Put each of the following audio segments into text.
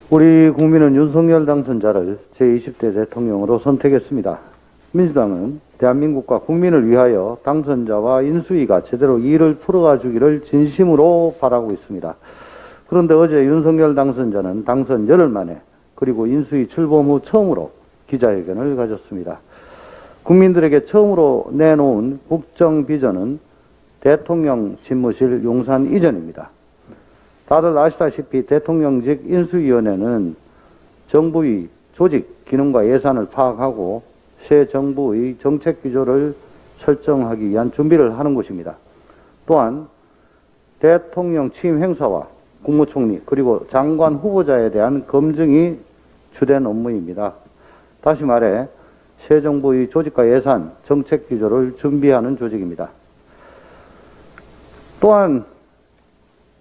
우리 국민은 윤석열 당선자를 제20대 대통령으로 선택했습니다. 민주당은 대한민국과 국민을 위하여 당선자와 인수위가 제대로 일을 풀어가 주기를 진심으로 바라고 있습니다. 그런데 어제 윤석열 당선자는 당선 열흘 만에 그리고 인수위 출범 후 처음으로 기자회견을 가졌습니다. 국민들에게 처음으로 내놓은 국정 비전은 대통령 집무실 용산 이전입니다. 다들 아시다시피 대통령직 인수위원회는 정부의 조직, 기능과 예산을 파악하고 새 정부의 정책 기조를 설정하기 위한 준비를 하는 곳입니다. 또한 대통령 취임 행사와 국무총리 그리고 장관 후보자에 대한 검증이 주된 업무입니다. 다시 말해 새 정부의 조직과 예산, 정책 기조를 준비하는 조직입니다. 또한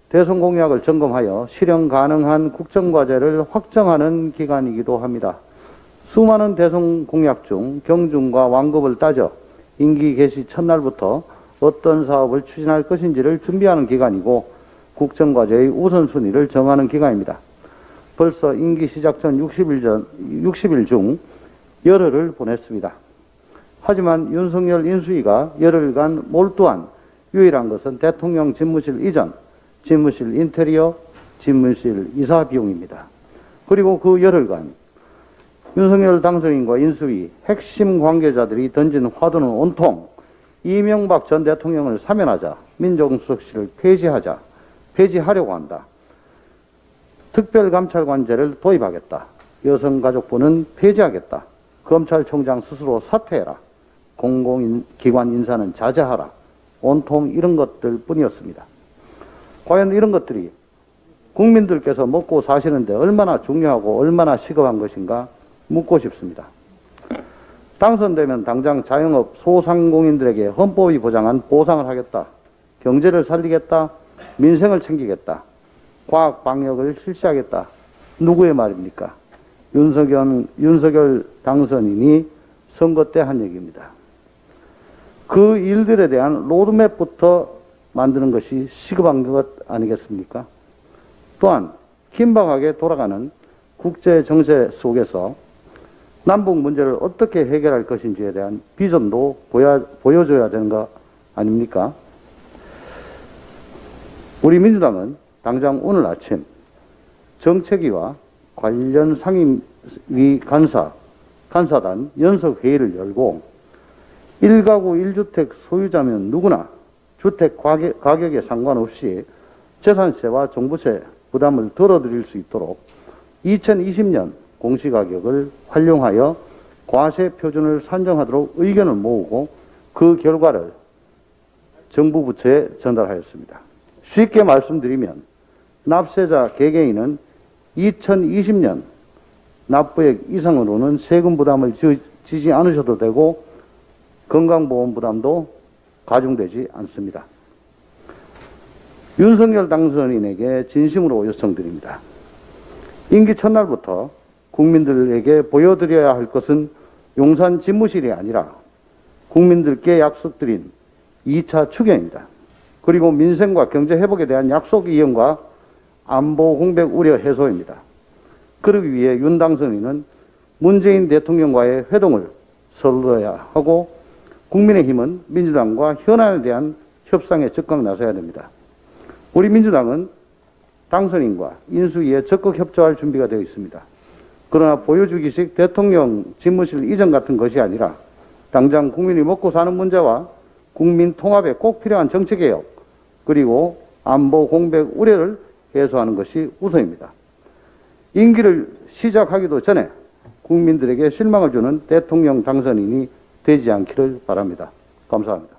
대선 공약을 점검하여 실현 가능한 국정과제를 확정하는 기간이기도 합니다. 수많은 대선 공약 중 경중과 완급을 따져 임기 개시 첫날부터 어떤 사업을 추진할 것인지를 준비하는 기간이고 국정과제의 우선순위를 정하는 기간입니다. 벌써 임기 시작 전 60일 중 열흘을 보냈습니다. 하지만 윤석열 인수위가 열흘간 몰두한 유일한 것은 대통령 집무실 이전, 집무실 인테리어, 집무실 이사 비용입니다. 그리고 그 열흘간 윤석열 당선인과 인수위 핵심 관계자들이 던진 화두는 온통 이명박 전 대통령을 사면하자, 민정수석실을 폐지하려고 한다. 특별감찰관제를 도입하겠다. 여성가족부는 폐지하겠다. 검찰총장 스스로 사퇴해라. 공공기관 인사는 자제하라. 온통 이런 것들 뿐이었습니다. 과연 이런 것들이 국민들께서 먹고 사시는데 얼마나 중요하고 얼마나 시급한 것인가 묻고 싶습니다. 당선되면 당장 자영업 소상공인들에게 헌법이 보장한 보상을 하겠다. 경제를 살리겠다. 민생을 챙기겠다. 과학 방역을 실시하겠다. 누구의 말입니까? 윤석열 당선인이 선거 때 한 얘기입니다. 그 일들에 대한 로드맵부터 만드는 것이 시급한 것 아니겠습니까? 또한 긴박하게 돌아가는 국제 정세 속에서 남북 문제를 어떻게 해결할 것인지에 대한 비전도 보여줘야 되는 거 아닙니까? 우리 민주당은 당장 오늘 아침 정책위와 관련 상임위 간사단 연석회의를 열고 1가구 1주택 소유자면 누구나 주택 가격에 상관없이 재산세와 종부세 부담을 덜어드릴 수 있도록 2020년 공시가격을 활용하여 과세 표준을 산정하도록 의견을 모으고 그 결과를 정부 부처에 전달하였습니다. 쉽게 말씀드리면 납세자 개개인은 2020년 납부액 이상으로는 세금 부담을 지지 않으셔도 되고 건강보험 부담도 가중되지 않습니다. 윤석열 당선인에게 진심으로 요청드립니다. 임기 첫날부터 국민들에게 보여드려야 할 것은 용산 집무실이 아니라 국민들께 약속드린 2차 추경입니다. 그리고 민생과 경제 회복에 대한 약속 이행과 안보 공백 우려 해소입니다. 그러기 위해 윤 당선인은 문재인 대통령과의 회동을 서둘러야 하고 국민의힘은 민주당과 현안에 대한 협상에 적극 나서야 됩니다. 우리 민주당은 당선인과 인수위에 적극 협조할 준비가 되어 있습니다. 그러나 보여주기식 대통령 집무실 이전 같은 것이 아니라 당장 국민이 먹고 사는 문제와 국민 통합에 꼭 필요한 정치개혁 그리고 안보 공백 우려를 해소하는 것이 우선입니다. 임기를 시작하기도 전에 국민들에게 실망을 주는 대통령 당선인이 되지 않기를 바랍니다. 감사합니다.